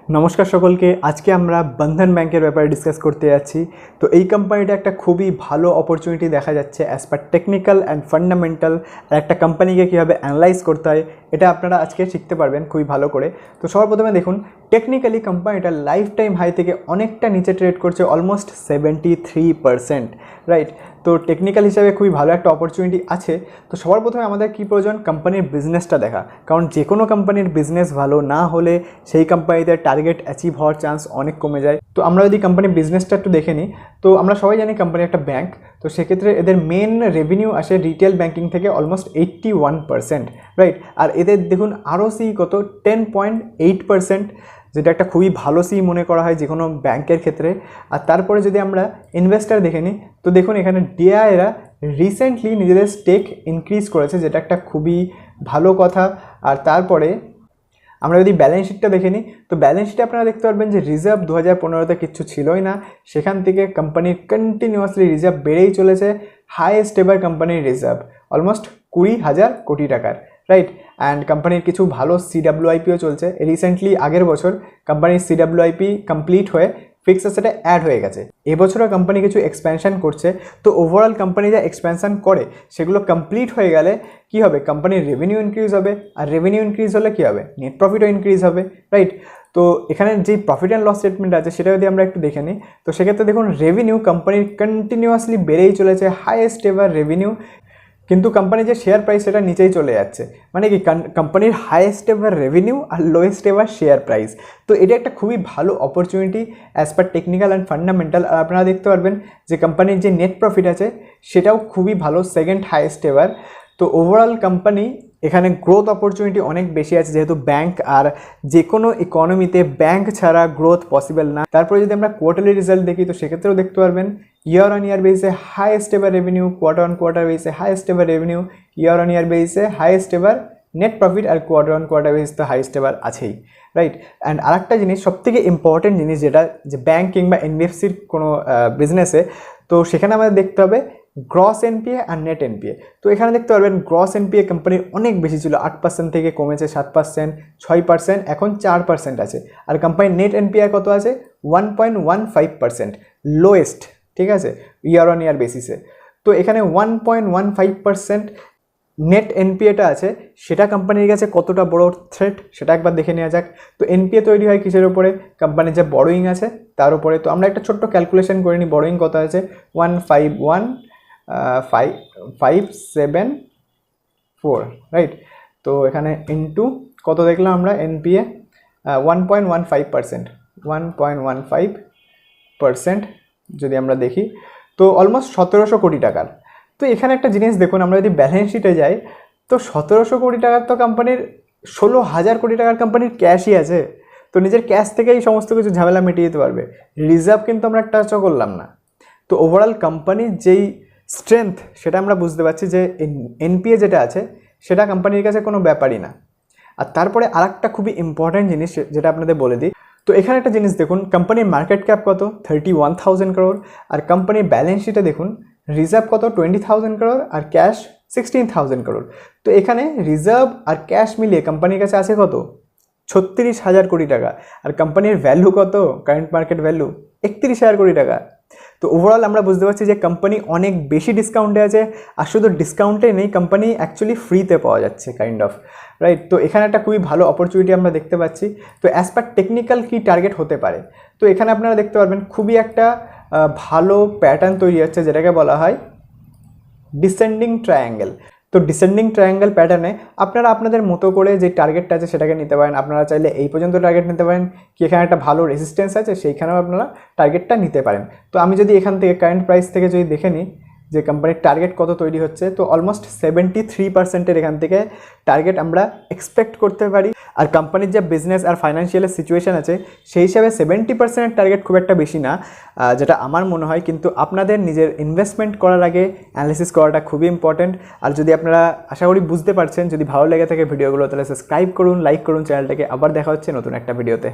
নমস্কার সকলকে। আজকে আমরা বন্ধন ব্যাংকের ব্যাপারে ডিসকাস করতে যাচ্ছি। তো এই কোম্পানিটা একটা খুবই ভালো অপরচুনিটি দেখা যাচ্ছে as per technical and fundamental. আর একটা কোম্পানিকে কীভাবে অ্যানালাইজ করতে হয় এটা আপনারা আজকে শিখতে পারবেন খুবই ভালো করে। তো সবার প্রথমে দেখুন, টেকনিক্যালি কোম্পানিটা লাইফ টাইম হাই থেকে অনেকটা নিচে ট্রেড করছে, অলমোস্ট 73%, রাইট। তো টেকনিক্যাল হিসাবে খুবই ভালো একটা অপরচুনিটি আছে। তো সবার প্রথমে আমাদের কী প্রয়োজন, কোম্পানির বিজনেসটা দেখা। কারণ যে কোনো কোম্পানির বিজনেস ভালো না হলে সেই কোম্পানিতে টার্গেট অ্যাচিভ হওয়ার চান্স অনেক কমে যায়। তো আমরা যদি কোম্পানির বিজনেসটা একটু দেখে নিই, তো আমরা সবাই জানি কোম্পানি একটা ব্যাংক। তো সেক্ষেত্রে এদের মেন রেভিনিউ আসে রিটেল ব্যাঙ্কিং থেকে অলমোস্ট 81%, রাইট। আর এদের দেখুন ROC কত, 10.8%, যেটা একটা খুবই ভালো মনে করা হয় যে কোনো ব্যাংকের ক্ষেত্রে। আর তারপরে যদি আমরা ইনভেস্টার দেখে নিই, তো দেখুন এখানে ডিআইরা রিসেন্টলি নিজেদের স্টেক ইনক্রিজ করেছে, যেটা একটা খুবই ভালো কথা। আর তারপরে আমরা যদি ব্যালেন্স শিটটা দেখে নিই, তো ব্যালেন্স শিটে আপনারা দেখতে পারবেন যে রিজার্ভ 2015তে কিচ্ছু ছিলই না, সেখান থেকে কোম্পানির কন্টিনিউয়াসলি রিজার্ভ বেড়েই চলেছে। হাইয়েস্ট এভার কোম্পানির রিজার্ভ অলমোস্ট 20,000 কোটি টাকার, রাইট। অ্যান্ড কোম্পানির কিছু ভালো CWIPও চলছে। রিসেন্টলি আগের বছর কোম্পানির CWIP কমপ্লিট হয়ে ফিক্সড অ্যাসেটে অ্যাড হয়ে গেছে। এবছরও কোম্পানি কিছু এক্সপ্যানশন করছে। তো ওভারঅল কোম্পানি যা এক্সপ্যানশন করে সেগুলো কমপ্লিট হয়ে গেলে কী হবে, কোম্পানির রেভিনিউ ইনক্রিজ হবে। আর রেভিনিউ ইনক্রিজ হলে কী হবে, নেট প্রফিটও ইনক্রিজ হবে, রাইট। তো এখানে যে প্রফিট অ্যান্ড লস স্টেটমেন্ট আছে সেটা যদি আমরা একটু দেখে নিই, তো সেক্ষেত্রে দেখুন রেভিনিউ কোম্পানির কন্টিনিউয়াসলি বেড়েই চলেছে, হাইয়েস্ট এভার রেভিনিউ। কিন্তু কোম্পানির যে শেয়ার প্রাইস সেটা নিচেই চলে যাচ্ছে, মানে কি কোম্পানির হাইয়েস্ট এভার রেভিনিউ আর লোয়েস্ট এভার শেয়ার প্রাইস। তো এটা একটা খুবই ভালো opportunity as per technical and fundamental. আর আপনারা দেখতে পারবেন যে কোম্পানির যে নেট প্রফিট আছে সেটাও খুবই ভালো, সেকেন্ড হাইয়েস্ট এভার। তো ওভারঅল কোম্পানি এখানে গ্রোথ অপরচুনিটি অনেক বেশি আছে, যেহেতু ব্যাংক, আর যে কোনো ইকোনমিতে ব্যাংক ছাড়া গ্রোথ পসিবল না। তারপরে যদি আমরা কোয়ার্টারলি রেজাল্ট দেখি, তো সেক্ষেত্রেও দেখতে পারবেন ইয়ার অন ইয়ার বেসে highest ever revenue, quarter on quarter বেসে highest ever revenue, year on year বেসে হাইয়েস্ট এভার নেট প্রফিট, আর কোয়ার্টার অন কোয়ার্টার বেসে তো হাইয়েস্ট এভার আছেই, রাইট। অ্যান্ড আরেকটা জিনিস, সবথেকে ইম্পর্টেন্ট জিনিস, যেটা যে ব্যাংক কিংবা NBFCর কোনো বিজনেসে, তো সেখানে আমাদের দেখতে হবে গ্রস NPA আর নেট NPA। তো এখানে দেখতে পারবেন গ্রস NPA কোম্পানির অনেক বেশি ছিল, 8% থেকে কমেছে 7%, 6%, এখন 4% আছে। আর কোম্পানির নেট NPA কত আছে, 1.15%, লোয়েস্ট, ঠিক আছে, ইয়ার অন ইয়ার বেসিসে। তো এখানে 1.15% নেট NPAটা আছে, সেটা কোম্পানির কাছে কতটা বড় থ্রেট সেটা একবার দেখে নেওয়া যাক। তো NPA তৈরি হয় কিসের ওপরে, কোম্পানির যে বড়োয়িং আছে তার উপরে। তো আমরা একটা ছোট্ট ক্যালকুলেশন করে নিই, বড়োয়িং কত আছে, 151,574, রাইট। তো এখানে ইন্টু কত দেখলাম আমরা, NPA 1.15%, 1.15% যদি আমরা দেখি, তো অলমোস্ট 1700 কোটি টাকার। তো এখানে একটা জিনিস দেখুন, আমরা যদি ব্যালেন্স শিটে যাই, তো 1700 কোটি টাকার তো কোম্পানির 16,000 কোটি টাকার কোম্পানির ক্যাশই আছে। তো নিজের ক্যাশ থেকেই সমস্ত কিছু ঝামেলা মিটিয়ে দিতে পারবে। রিজার্ভ কিন্তু আমরা টাচও করলাম না। তো ওভারঅল কোম্পানির যেই স্ট্রেংথ সেটা আমরা বুঝতে পারছি যে NPA যেটা আছে সেটা কোম্পানির কাছে কোনো ব্যাপারই না। আর তারপরে আরেকটা খুবই ইম্পর্ট্যান্ট জিনিস যেটা আপনাদের বলে দিই, তো এখানে একটা জিনিস দেখুন, কোম্পানির মার্কেট ক্যাপ কত, 31,000 crore। আর কোম্পানির ব্যালেন্স শিটে দেখুন রিজার্ভ কত, 20,000 crore, আর ক্যাশ 16,000 crore। তো এখানে রিজার্ভ আর ক্যাশ মিলিয়ে কোম্পানির কাছে আছে কত, 36,000 কোটি টাকা। আর কোম্পানির ভ্যালু কত, কারেন্ট মার্কেট ভ্যালু 31,000 কোটি টাকা। তো ওভারঅল আমরা বুঝতে পারছি যে কোম্পানি অনেক বেশি ডিসকাউন্টে আছে। আর শুধু ডিসকাউন্টে নেই, কোম্পানি অ্যাকচুয়ালি ফ্রিতে পাওয়া যাচ্ছে কাইন্ড অফ, রাইট। তো এখানে একটা খুবই ভালো অপরচুনিটি আমরা দেখতে পাচ্ছি। তো অ্যাজ পার টেকনিক্যাল কী টার্গেট হতে পারে, তো এখানে আপনারা দেখতে পারবেন খুবই একটা ভালো প্যাটার্ন তৈরি হচ্ছে, যেটাকে বলা হয় ডিসেন্ডিং ট্রায়াঙ্গেল। তো ডিসেন্ডিং ট্রায়াঙ্গেল প্যাটার্নে আপনারা আপনাদের মতো করে যে টার্গেটটা আছে সেটাকে নিতে পারেন। আপনারা চাইলে এই পর্যন্ত টার্গেট নিতে পারেন, কি এখানে একটা ভালো রেজিস্ট্যান্স আছে সেইখানেও আপনারা টার্গেটটা নিতে পারেন। তো আমি যদি এখান থেকে কারেন্ট প্রাইস থেকে যদি দেখে নিই যে কোম্পানির টার্গেট কত তৈরি হচ্ছে, তো অলমোস্ট 73%-এর এখান থেকে টার্গেট আমরা এক্সপেক্ট করতে পারি। আর কোম্পানির যে বিজনেস আর ফাইন্যান্সিয়ালের সিচুয়েশান আছে সেই হিসাবে 70%-এর টার্গেট খুব একটা বেশি না, যেটা আমার মনে হয়। কিন্তু আপনাদের নিজের ইনভেস্টমেন্ট করার আগে অ্যানালিসিস করাটা খুবই ইম্পর্ট্যান্ট। আর যদি আপনারা আশা করি বুঝতে পারছেন, যদি ভালো লেগে থাকে ভিডিওগুলো, তাহলে সাবস্ক্রাইব করুন, লাইক করুন চ্যানেলটাকে। আবার দেখা হচ্ছে নতুন একটা ভিডিওতে।